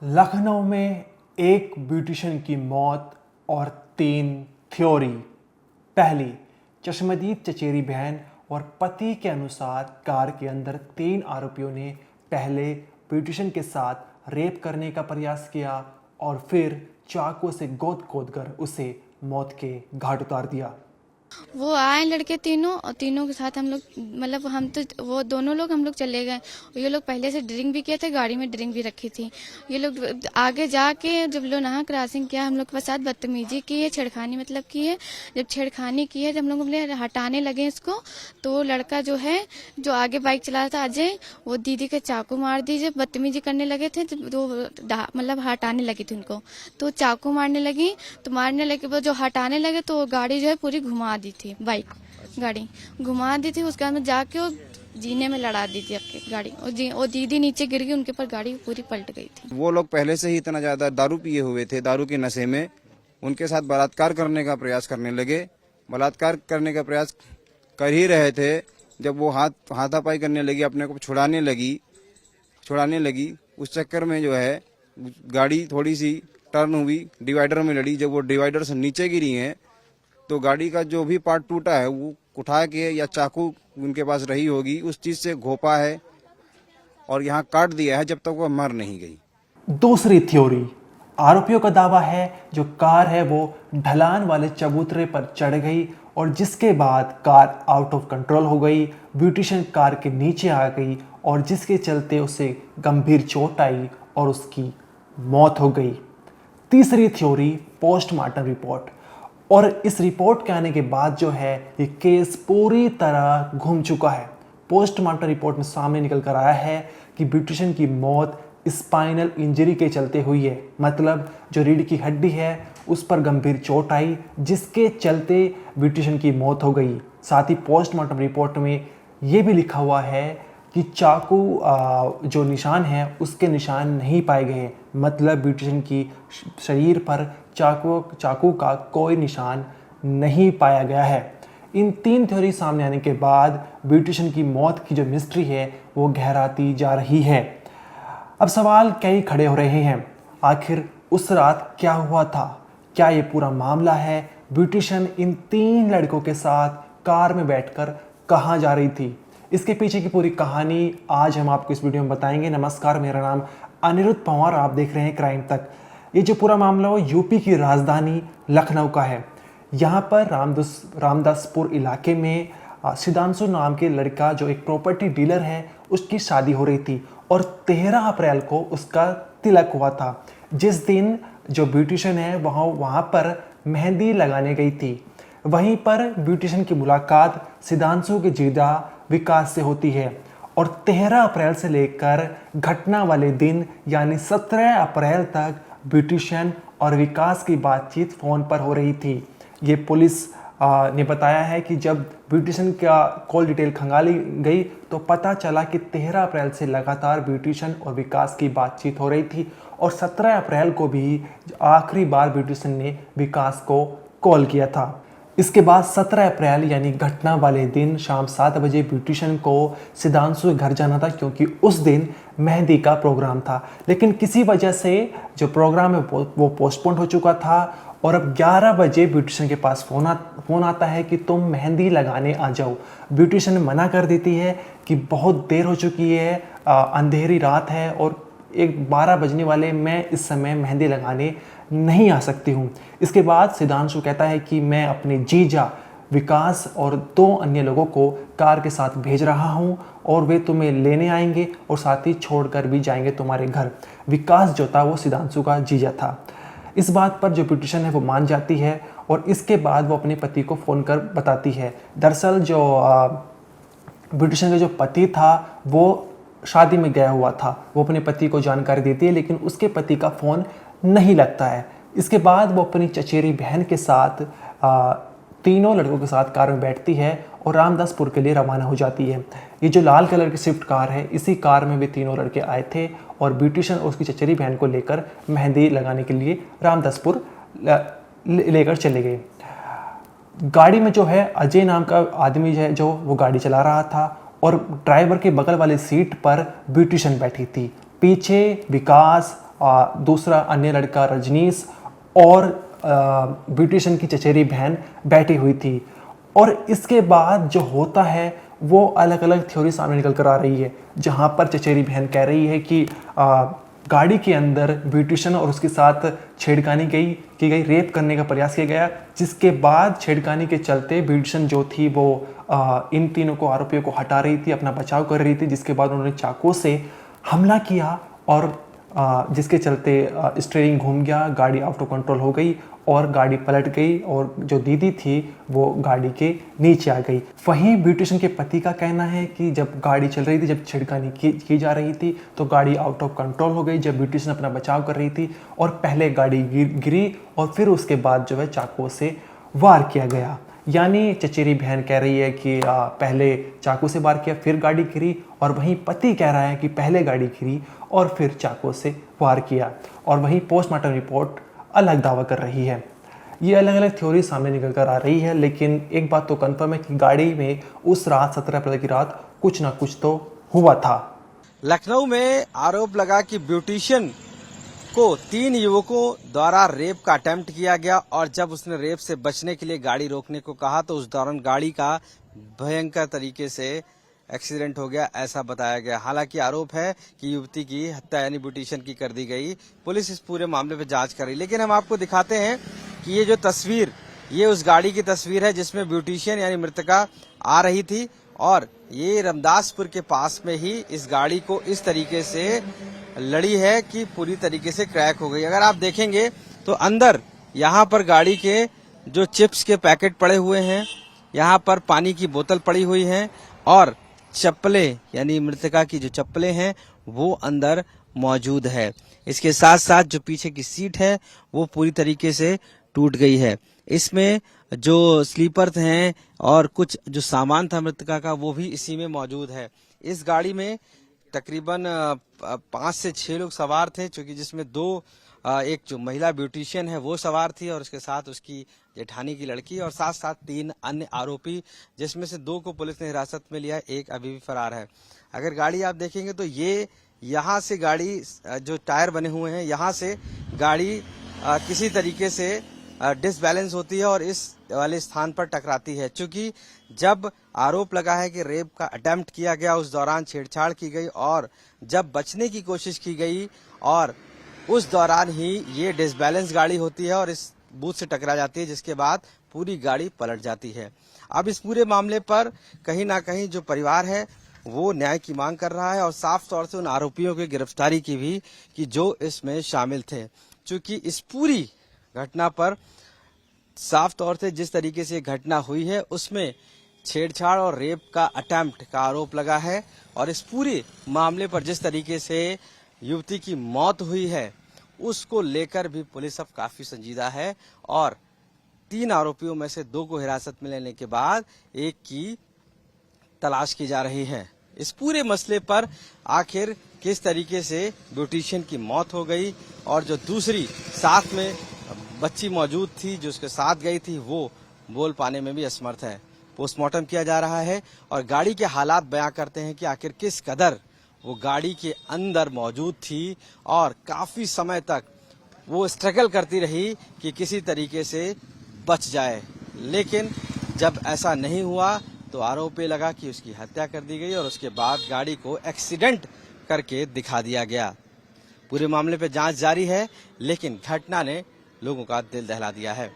लखनऊ में एक ब्यूटिशियन की मौत और 3 थ्योरी। पहली, चश्मदीद चचेरी बहन और पति के अनुसार कार के अंदर 3 आरोपियों ने पहले ब्यूटिशियन के साथ रेप करने का प्रयास किया और फिर चाकू से गोद कर उसे मौत के घाट उतार दिया। वो आए लड़के तीनों और तीनों के साथ हम लोग मतलब हम तो वो दोनों लोग हम लोग चले गए। ये लोग पहले से ड्रिंक भी किए थे, गाड़ी में ड्रिंक भी रखी थी। ये लोग आगे जाके जब लोग नहा क्रॉसिंग किया हम लोग के साथ बदतमीजी की है, छेड़खानी मतलब की है। जब छेड़खानी की है जब हम लोग बोले हटाने लगे इसको, तो लड़का जो है जो आगे बाइक चला रहा था अजय, वो दीदी के चाकू मार दी। जब बदतमीजी करने लगे थे तो मतलब हटाने लगी थी उनको, तो चाकू मारने लगी। तो मारने लगे वो जो हटाने लगे तो गाड़ी जो है पूरी घुमा दी थी, बाइक गाड़ी घुमा दी थी। उसके बाद जाके वो जीने में लड़ा दी थी अपनी गाड़ी और दीदी नीचे गिर गई, उनके ऊपर गाड़ी पूरी पलट गई थी। वो लोग पहले से ही इतना ज्यादा दारू पिए हुए थे, दारू के नशे में उनके साथ बलात्कार करने का प्रयास करने लगे। बलात्कार करने का प्रयास कर ही रहे थे जब वो हाथापाई करने लगी, अपने को छुड़ाने लगी। उस चक्कर में जो है गाड़ी थोड़ी सी टर्न हुई, डिवाइडर में लड़ी। जब वो डिवाइडर से नीचे गिरी है तो गाड़ी का जो भी पार्ट टूटा है वो उठा के या चाकू उनके पास रही होगी उस चीज से घोपा है और यहाँ काट दिया है जब तक वो मर नहीं गई। दूसरी थ्योरी, आरोपियों का दावा है जो कार है वो ढलान वाले चबूतरे पर चढ़ गई और जिसके बाद कार आउट ऑफ कंट्रोल हो गई, ब्यूटिशियन कार के नीचे आ गई और जिसके चलते उसे गंभीर चोट आई और उसकी मौत हो गई। तीसरी थ्योरी, पोस्टमार्टम रिपोर्ट। और इस रिपोर्ट के आने के बाद जो है ये केस पूरी तरह घूम चुका है। पोस्टमार्टम रिपोर्ट में सामने निकल कर आया है कि ब्यूटिशियन की मौत स्पाइनल इंजरी के चलते हुई है, मतलब जो रीढ़ की हड्डी है उस पर गंभीर चोट आई जिसके चलते ब्यूटिशियन की मौत हो गई। साथ ही पोस्टमार्टम रिपोर्ट में ये भी लिखा हुआ है कि चाकू जो निशान है उसके निशान नहीं पाए गए, मतलब ब्यूटिशियन की शरीर पर चाकू का कोई निशान नहीं पाया गया है। इन 3 थ्योरी सामने आने के बाद ब्यूटिशियन की मौत की जो मिस्ट्री है वो गहराती जा रही है। अब सवाल कई खड़े हो रहे हैं, आखिर उस रात क्या हुआ था? क्या ये पूरा मामला है? ब्यूटिशियन इन 3 लड़कों के साथ कार में बैठकर कहाँ जा रही थी? इसके पीछे की पूरी कहानी आज हम आपको इस वीडियो में बताएंगे। नमस्कार, मेरा नाम अनिरुद्ध पंवार, आप देख रहे हैं क्राइम तक। ये जो पूरा मामला वो यूपी की राजधानी लखनऊ का है। यहाँ पर रामदासपुर इलाके में सिद्धांशु नाम के लड़का जो एक प्रॉपर्टी डीलर है उसकी शादी हो रही थी और 13 अप्रैल को उसका तिलक हुआ था। जिस दिन जो ब्यूटिशियन है वहाँ पर मेहंदी लगाने गई थी। वहीं पर ब्यूटिशियन की मुलाकात सिद्धांशु के जीजा विकास से होती है और 13 अप्रैल से लेकर घटना वाले दिन यानी 17 अप्रैल तक ब्यूटिशियन और विकास की बातचीत फ़ोन पर हो रही थी। ये पुलिस ने बताया है कि जब ब्यूटिशियन का कॉल डिटेल खंगाली गई तो पता चला कि 13 अप्रैल से लगातार ब्यूटिशियन और विकास की बातचीत हो रही थी और 17 अप्रैल को भी आखिरी बार ब्यूटिशियन ने विकास को कॉल किया था। इसके बाद 17 अप्रैल यानी घटना वाले दिन शाम 7 बजे ब्यूटिशियन को सिद्धांशु के घर जाना था क्योंकि उस दिन मेहंदी का प्रोग्राम था। लेकिन किसी वजह से जो प्रोग्राम है वो पोस्टपोन हो चुका था और अब 11 बजे ब्यूटिशियन के पास फ़ोन आता है कि तुम मेहंदी लगाने आ जाओ। ब्यूटिशियन मना कर देती है कि बहुत देर हो चुकी है, अंधेरी रात है और 12 बजने वाले, मैं इस समय मेहंदी लगाने नहीं आ सकती हूँ। इसके बाद सिद्धांशु कहता है कि मैं अपने जीजा विकास और 2 अन्य लोगों को कार के साथ भेज रहा हूँ और वे तुम्हें लेने आएंगे और साथ ही छोड़कर भी जाएंगे तुम्हारे घर। विकास जो था वो सिद्धांशु का जीजा था। इस बात पर जो ब्यूटिशियन है वो मान जाती है और इसके बाद वो अपने पति को फ़ोन कर बताती है। दरअसल जो ब्यूटिशियन का जो पति था वो शादी में गया हुआ था, वो अपने पति को जानकारी देती है लेकिन उसके पति का फ़ोन नहीं लगता है। इसके बाद वो अपनी चचेरी बहन के साथ तीनों लड़कों के साथ कार में बैठती है और रामदासपुर के लिए रवाना हो जाती है। ये जो लाल कलर की स्विफ्ट कार है, इसी कार में भी तीनों लड़के आए थे और ब्यूटिशियन और उसकी चचेरी बहन को लेकर मेहंदी लगाने के लिए रामदासपुर लेकर चले गए। गाड़ी में जो है अजय नाम का आदमी है जो वो गाड़ी चला रहा था और ड्राइवर के बगल वाली सीट पर ब्यूटिशियन बैठी थी। पीछे विकास दूसरा अन्य लड़का रजनीश और ब्यूटिशियन की चचेरी बहन बैठी हुई थी। और इसके बाद जो होता है वो अलग अलग थ्योरी सामने निकल कर आ रही है, जहाँ पर चचेरी बहन कह रही है कि गाड़ी के अंदर ब्यूटिशियन और उसके साथ छेड़खानी की गई, रेप करने का प्रयास किया गया, जिसके बाद छेड़खानी के चलते ब्यूटिशियन जो थी वो इन तीनों को आरोपियों को हटा रही थी, अपना बचाव कर रही थी, जिसके बाद उन्होंने चाकू से हमला किया और जिसके चलते स्टीयरिंग घूम गया, गाड़ी आउट ऑफ कंट्रोल हो गई और गाड़ी पलट गई और जो दीदी थी वो गाड़ी के नीचे आ गई। वहीं ब्यूटिशियन के पति का कहना है कि जब गाड़ी चल रही थी, जब छेड़खानी की जा रही थी तो गाड़ी आउट ऑफ कंट्रोल हो गई, जब ब्यूटिशियन अपना बचाव कर रही थी और पहले गाड़ी गिरी और फिर उसके बाद जो है चाकू से वार किया गया। यानी चचेरी बहन कह रही है कि पहले चाकू से वार किया, फिर गाड़ी गिरी, और वहीं पति कह रहा है कि पहले गाड़ी गिरी और फिर चाकू से वार किया। और वहीं पोस्टमार्टम रिपोर्ट अलग दावा कर रही है। ये अलग अलग थ्योरी सामने निकल कर आ रही है, लेकिन एक बात तो कंफर्म है कि गाड़ी में उस रात 17 अप्रैल की रात कुछ ना कुछ तो हुआ था। लखनऊ में आरोप लगा कि ब्यूटिशियन को 3 युवकों द्वारा रेप का अटेम्प्ट किया गया और जब उसने रेप से बचने के लिए गाड़ी रोकने को कहा तो उस दौरान गाड़ी का भयंकर तरीके से एक्सीडेंट हो गया, ऐसा बताया गया। हालांकि आरोप है कि युवती की हत्या यानी ब्यूटिशियन की कर दी गई। पुलिस इस पूरे मामले पर जांच कर रही, लेकिन हम आपको दिखाते हैं कि ये जो तस्वीर, ये उस गाड़ी की तस्वीर है जिसमें ब्यूटिशियन यानी मृतका आ रही थी और ये रमदासपुर के पास में ही इस गाड़ी को इस तरीके से लड़ी है कि पूरी तरीके से क्रैक हो गई। अगर आप देखेंगे तो अंदर यहाँ पर गाड़ी के जो चिप्स के पैकेट पड़े हुए हैं, यहाँ पर पानी की बोतल पड़ी हुई है और चप्पलें यानी मृतका की जो चप्पलें हैं वो अंदर मौजूद है। इसके साथ साथ जो पीछे की सीट है वो पूरी तरीके से टूट गई है। इसमें जो स्लीपर हैं और कुछ जो सामान था मृतका का वो भी इसी में मौजूद है। इस गाड़ी में तकरीबन 5 से 6 लोग सवार थे, क्योंकि जिसमें एक जो महिला ब्यूटिशियन है वो सवार थी और उसके साथ उसकी जेठानी की लड़की और साथ साथ 3 अन्य आरोपी, जिसमें से 2 को पुलिस ने हिरासत में लिया, एक अभी भी फरार है। अगर गाड़ी आप देखेंगे तो ये यहाँ से गाड़ी जो टायर बने हुए हैं यहाँ से गाड़ी किसी तरीके से डिसबैलेंस होती है और इस वाले स्थान पर टकराती है। क्योंकि जब आरोप लगा है कि रेप का अटेम्प्ट किया गया उस दौरान छेड़छाड़ की गई और जब बचने की कोशिश की गई और उस दौरान ही ये डिसबैलेंस गाड़ी होती है और इस बूथ से टकरा जाती है, जिसके बाद पूरी गाड़ी पलट जाती है। अब इस पूरे मामले पर कहीं ना कहीं जो परिवार है वो न्याय की मांग कर रहा है और साफ तौर से उन आरोपियों की गिरफ्तारी की भी कि जो इसमें शामिल थे। क्योंकि इस पूरी घटना पर साफ तौर से जिस तरीके से घटना हुई है उसमें छेड़छाड़ और रेप का अटेम्प्ट का आरोप लगा है और इस पूरे मामले पर जिस तरीके से युवती की मौत हुई है उसको लेकर भी पुलिस अब काफी संजीदा है और 3 आरोपियों में से 2 को हिरासत में लेने के बाद एक की तलाश की जा रही है। इस पूरे मसले पर आखिर किस तरीके से ब्यूटिशियन की मौत हो गई और जो दूसरी साथ में बच्ची मौजूद थी जो उसके साथ गई थी वो बोल पाने में भी असमर्थ है। पोस्टमार्टम किया जा रहा है और गाड़ी के हालात बयां करते हैं कि आखिर किस कदर वो गाड़ी के अंदर मौजूद थी और काफी समय तक वो स्ट्रगल करती रही कि किसी तरीके से बच जाए, लेकिन जब ऐसा नहीं हुआ तो आरोप ये लगा कि उसकी हत्या कर दी गई और उसके बाद गाड़ी को एक्सीडेंट करके दिखा दिया गया। पूरे मामले पे जांच जारी है, लेकिन घटना ने लोगों का दिल दहला दिया है।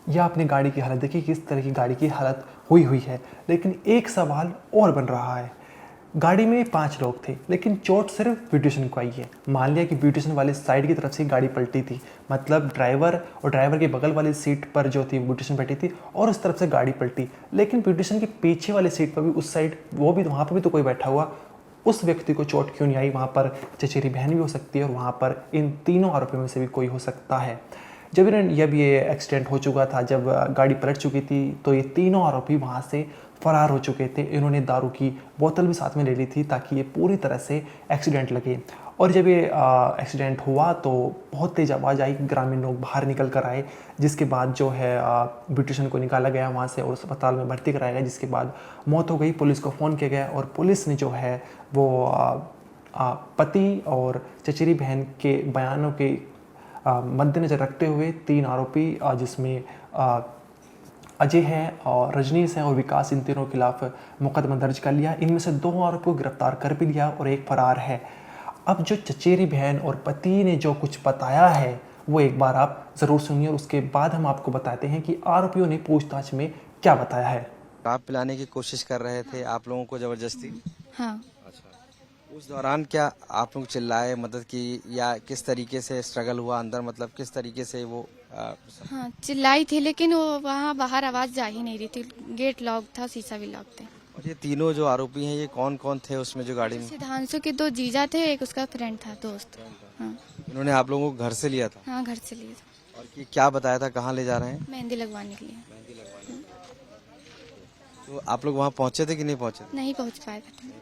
यह आपने गाड़ी की हालत देखी, किस तरह की गाड़ी की हालत हुई है। लेकिन एक सवाल और बन रहा है, गाड़ी में 5 लोग थे लेकिन चोट सिर्फ ब्यूटिशियन को आई है। मान लिया कि ब्यूटिशियन वाले साइड की तरफ से गाड़ी पलटी थी, मतलब ड्राइवर और ड्राइवर के बगल वाली सीट पर जो थी ब्यूटिशियन बैठी थी और उस तरफ से गाड़ी पलटी, लेकिन ब्यूटिशियन के पीछे वाली सीट पर भी उस साइड वो भी वहाँ पर भी तो कोई बैठा हुआ, उस व्यक्ति को चोट क्यों नहीं आई? वहाँ पर चचेरी बहन भी हो सकती है और वहाँ पर इन तीनों आरोपियों में से भी कोई हो सकता है। जब ये एक्सीडेंट हो चुका था, जब गाड़ी पलट चुकी थी, तो ये तीनों आरोपी वहाँ से फरार हो चुके थे। इन्होंने दारू की बोतल भी साथ में ले ली थी ताकि ये पूरी तरह से एक्सीडेंट लगे। और जब ये एक्सीडेंट हुआ तो बहुत तेज़ आवाज़ आई, ग्रामीण लोग बाहर निकल कर आए, जिसके बाद जो है ब्यूटिशियन को निकाला गया वहाँ से और अस्पताल में भर्ती कराया गया, जिसके बाद मौत हो गई। पुलिस को फ़ोन किया गया और पुलिस ने जो है वो पति और चचेरी बहन के बयानों के मद्देनजर रखते हुए 3 आरोपी जिसमें अजय है और रजनीश है और विकास, इन तीनों के खिलाफ मुकदमा दर्ज कर लिया। इनमें से 2 आरोपियों को गिरफ्तार कर भी लिया और एक फरार है। अब जो चचेरी बहन और पति ने जो कुछ बताया है वो एक बार आप ज़रूर सुनिए और उसके बाद हम आपको बताते हैं कि आरोपियों ने पूछताछ में क्या बताया है। आप पिलाने की कोशिश कर रहे थे आप लोगों को जबरदस्ती? हाँ। अच्छा, उस दौरान क्या आप लोग चिल्लाए, मदद की, या किस तरीके से स्ट्रगल हुआ अंदर, मतलब किस तरीके से वो हाँ, चिल्लाई थी लेकिन वो वहाँ बाहर आवाज़ जा ही नहीं रही थी। गेट लॉक था, शीशा भी लॉक थे। और ये तीनों जो आरोपी हैं ये कौन कौन थे उसमें जो गाड़ी में? सिद्धांशु के 2 जीजा थे, एक उसका फ्रेंड था, दोस्त। हाँ। इन्होंने आप लोगों को घर से लिया था? हाँ, घर से लिए थे। और क्या बताया था, कहाँ ले जा रहे हैं? मेहंदी लगवाने के लिए। तो आप लोग वहाँ पहुँचे थे कि नहीं पहुँचे थे? नहीं पहुँच पाए थे।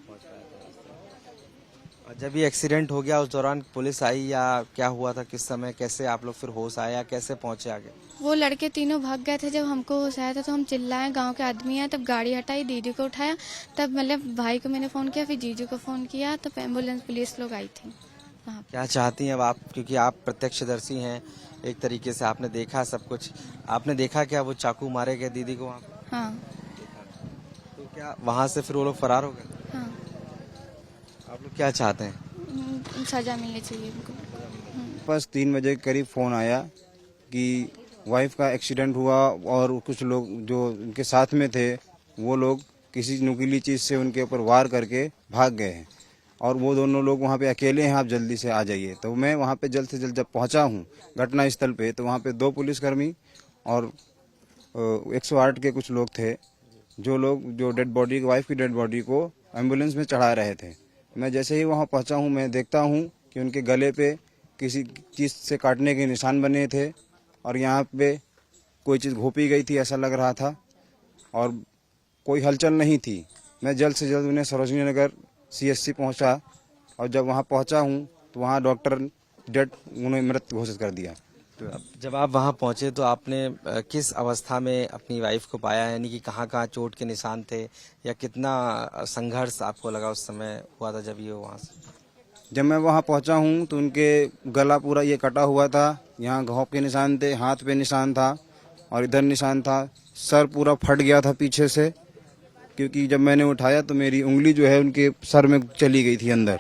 और जब ये एक्सीडेंट हो गया उस दौरान पुलिस आई या क्या हुआ था, किस समय, कैसे आप लोग फिर होश आया, कैसे पहुँचे आगे? वो लड़के तीनों भाग गए थे। जब हमको होश आया था तो हम चिल्लाए, गांव के आदमी आए, तब गाड़ी हटाई, दीदी को उठाया, तब मतलब भाई को मैंने फ़ोन किया, फिर जीजू को फ़ोन किया, तब एम्बुलेंस पुलिस लोग आई थी वहाँ। क्या चाहती हैं अब आप, क्योंकि आप प्रत्यक्षदर्शी हैं, एक तरीके से आपने देखा सब कुछ, आपने देखा क्या वो चाकू मारे गए दीदी को वहाँ पे? हाँ। तो क्या वहाँ से फिर वो लोग फरार हो गए? हाँ। आप लोग क्या चाहते हैं? सजा मिलनी चाहिए उनको। बस 3 बजे के करीब फ़ोन आया कि वाइफ का एक्सीडेंट हुआ और कुछ लोग जो उनके साथ में थे वो लोग किसी नुकीली चीज़ से उनके ऊपर वार करके भाग गए हैं और वो दोनों लोग वहाँ पे अकेले हैं, आप जल्दी से आ जाइए। तो मैं वहाँ पे जल्द से जल्द जब पहुँचा हूँ घटनास्थल पे तो वहाँ पे 2 पुलिसकर्मी और 108 के कुछ लोग थे जो डेड बॉडी, वाइफ की डेड बॉडी को एम्बुलेंस में चढ़ा रहे थे। मैं जैसे ही वहाँ पहुँचा हूँ मैं देखता हूँ कि उनके गले पे किसी चीज़ से काटने के निशान बने थे और यहाँ पे कोई चीज़ घोंपी गई थी ऐसा लग रहा था और कोई हलचल नहीं थी। मैं जल्द से जल्द उन्हें सरोजनी नगर CHC पहुँचा और जब वहाँ पहुँचा हूँ तो वहाँ डॉक्टर डेड उन्हें मृत घोषित कर दिया। तो जब आप वहाँ पहुँचे तो आपने किस अवस्था में अपनी वाइफ को पाया, यानी कि कहाँ कहाँ चोट के निशान थे या कितना संघर्ष आपको लगा उस समय हुआ था जब ये वहाँ से? जब मैं वहाँ पहुँचा हूँ तो उनके गला पूरा ये कटा हुआ था, यहाँ घाव के निशान थे, हाथ पे निशान था और इधर निशान था, सर पूरा फट गया था पीछे से, क्योंकि जब मैंने उठाया तो मेरी उंगली जो है उनके सर में चली गई थी अंदर।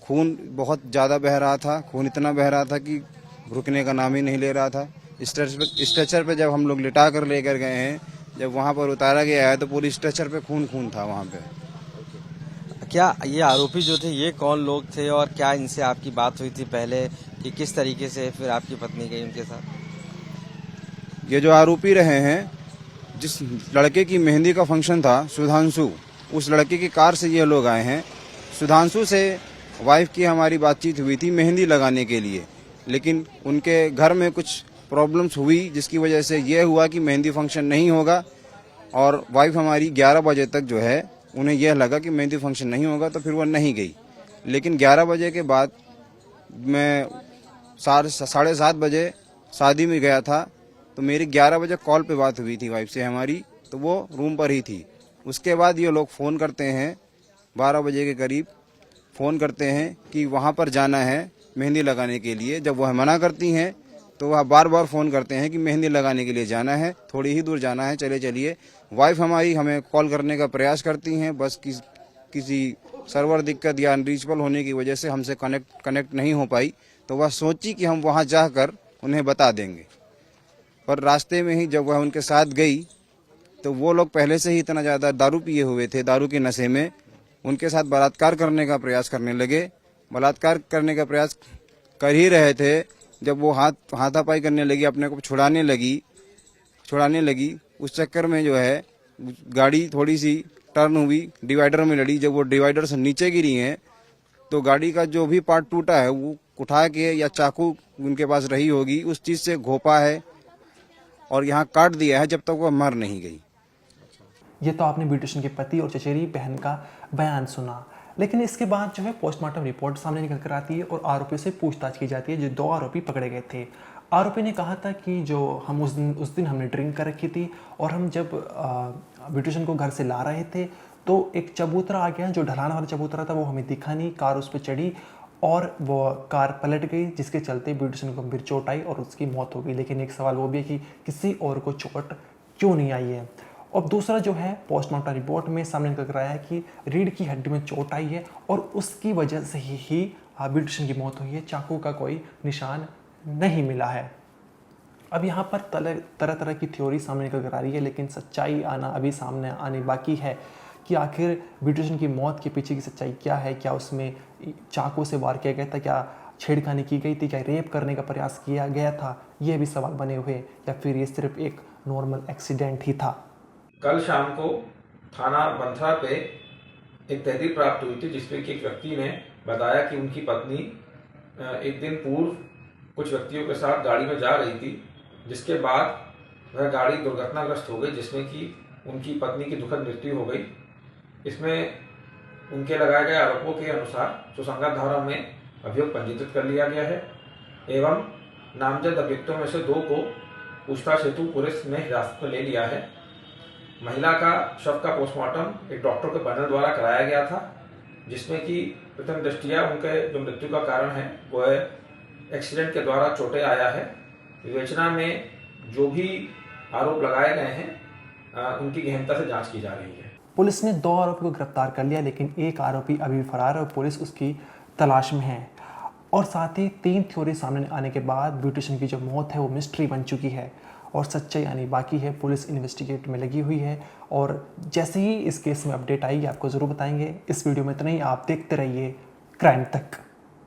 खून बहुत ज़्यादा बह रहा था, खून इतना बह रहा था कि रुकने का नाम ही नहीं ले रहा था। स्ट्रेचर पे जब हम लोग लिटा कर लेकर गए हैं, जब वहाँ पर उतारा गया है तो पूरी स्ट्रेचर पे खून था वहाँ पे। क्या ये आरोपी जो थे ये कौन लोग थे और क्या इनसे आपकी बात हुई थी पहले, कि किस तरीके से फिर आपकी पत्नी गई उनके साथ? ये जो आरोपी रहे हैं, जिस लड़के की मेहंदी का फंक्शन था सुधांशु, उस लड़के की कार से ये लोग आए हैं। सुधांशु से वाइफ की हमारी बातचीत हुई थी मेहंदी लगाने के लिए, लेकिन उनके घर में कुछ प्रॉब्लम्स हुई जिसकी वजह से ये हुआ कि मेहंदी फंक्शन नहीं होगा और वाइफ हमारी 11 बजे तक जो है उन्हें यह लगा कि मेहंदी फंक्शन नहीं होगा तो फिर वह नहीं गई। लेकिन 11 बजे के बाद मैं 7:30 बजे शादी में गया था तो मेरी 11 बजे कॉल पे बात हुई थी वाइफ से हमारी, तो वो रूम पर ही थी। उसके बाद ये लोग फ़ोन करते हैं 12 बजे के करीब, फ़ोन करते हैं कि वहाँ पर जाना है मेहंदी लगाने के लिए। जब वह मना करती हैं तो वह बार बार फ़ोन करते हैं कि मेहंदी लगाने के लिए जाना है, थोड़ी ही दूर जाना है, चलिए। वाइफ हमारी हमें कॉल करने का प्रयास करती हैं, बस किसी सर्वर दिक्कत या अनरीचेबल होने की वजह से हमसे कनेक्ट नहीं हो पाई। तो वह सोची कि हम वहाँ जाकर उन्हें बता देंगे, पर रास्ते में ही जब वह उनके साथ गई तो वो लोग पहले से ही इतना ज़्यादा दारू पिए हुए थे, दारू के नशे में उनके साथ बलात्कार करने का प्रयास करने लगे। बलात्कार करने का प्रयास कर ही रहे थे, जब वो हाथापाई करने लगी, अपने को छुड़ाने लगी, उस चक्कर में जो है गाड़ी थोड़ी सी टर्न हुई, डिवाइडर में लड़ी। जब वो डिवाइडर से नीचे गिरी हैं तो गाड़ी का जो भी पार्ट टूटा है वो उठा के या चाकू उनके पास रही होगी उस चीज़ से घोपा है और यहाँ काट दिया है जब तक वह मर नहीं गई। ये तो आपने ब्यूटिशियन के पति और चचेरी बहन का बयान सुना, लेकिन इसके बाद जो है पोस्टमार्टम रिपोर्ट सामने निकल कर आती है और आरोपियों से पूछताछ की जाती है। जो 2 आरोपी पकड़े गए थे, आरोपी ने कहा था कि जो हम उस दिन हमने ड्रिंक कर रखी थी और हम जब ब्यूटिशियन को घर से ला रहे थे तो एक चबूतरा आ गया, जो ढलान वाला चबूतरा था वो हमें दिखा नहीं, कार उस पर चढ़ी और वो कार पलट गई, जिसके चलते ब्यूटिशियन को गंभीर चोट आई और उसकी मौत हो गई। लेकिन एक सवाल वो भी है कि किसी और को चोट क्यों नहीं आई है। और दूसरा जो है, पोस्टमार्टम रिपोर्ट में सामने निकल कर आया है कि रीढ़ की हड्डी में चोट आई है और उसकी वजह से ही ब्यूटिशियन की मौत हुई है। चाकू का कोई निशान नहीं मिला है। अब यहाँ पर तरह तरह की थ्योरी सामने निकल कर आ रही है, लेकिन सच्चाई आना अभी सामने आने बाकी है कि आखिर ब्यूटिशियन की मौत के पीछे की सच्चाई क्या है। क्या उसमें चाकू से वार किया गया था, क्या छेड़खानी की गई थी, क्या रेप करने का प्रयास किया गया था, ये भी सवाल बने हुए, या फिर ये सिर्फ एक नॉर्मल एक्सीडेंट ही था। कल शाम को थाना बंथरा पे एक तहरीर प्राप्त हुई थी, जिसमें कि एक व्यक्ति ने बताया कि उनकी पत्नी एक दिन पूर्व कुछ व्यक्तियों के साथ गाड़ी में जा रही थी, जिसके बाद वह गाड़ी दुर्घटनाग्रस्त हो गई, जिसमें कि उनकी पत्नी की दुखद मृत्यु हो गई। इसमें उनके लगाए गए आरोपों के अनुसार सुसंगत धारा में अभियोग पंजीकृत कर लिया गया है एवं नामजद अभियुक्तों में से 2 को पूछताछ हेतु पुलिस ने हिरासत में ले लिया है। महिला का शव का पोस्टमार्टम एक डॉक्टर के पैनल द्वारा कराया गया था, जिसमें कि प्रथम दृष्टिया उनके जो मृत्यु का कारण है वह एक्सीडेंट के द्वारा चोटें आया है। विवेचना में जो भी आरोप लगाए गए हैं उनकी गहनता से जांच की जा रही है। पुलिस ने 2 आरोपी को गिरफ्तार कर लिया, लेकिन एक आरोपी अभी भी फरार है और पुलिस उसकी तलाश में है। और साथ ही 3 थ्योरी सामने आने के बाद ब्यूटिशियन की जो मौत है वो मिस्ट्री बन चुकी है और सच्चाई आनी बाकी है। पुलिस इन्वेस्टिगेट में लगी हुई है और जैसे ही इस केस में अपडेट आएगी आपको ज़रूर बताएंगे। इस वीडियो में इतना ही। आप देखते रहिए क्राइम तक।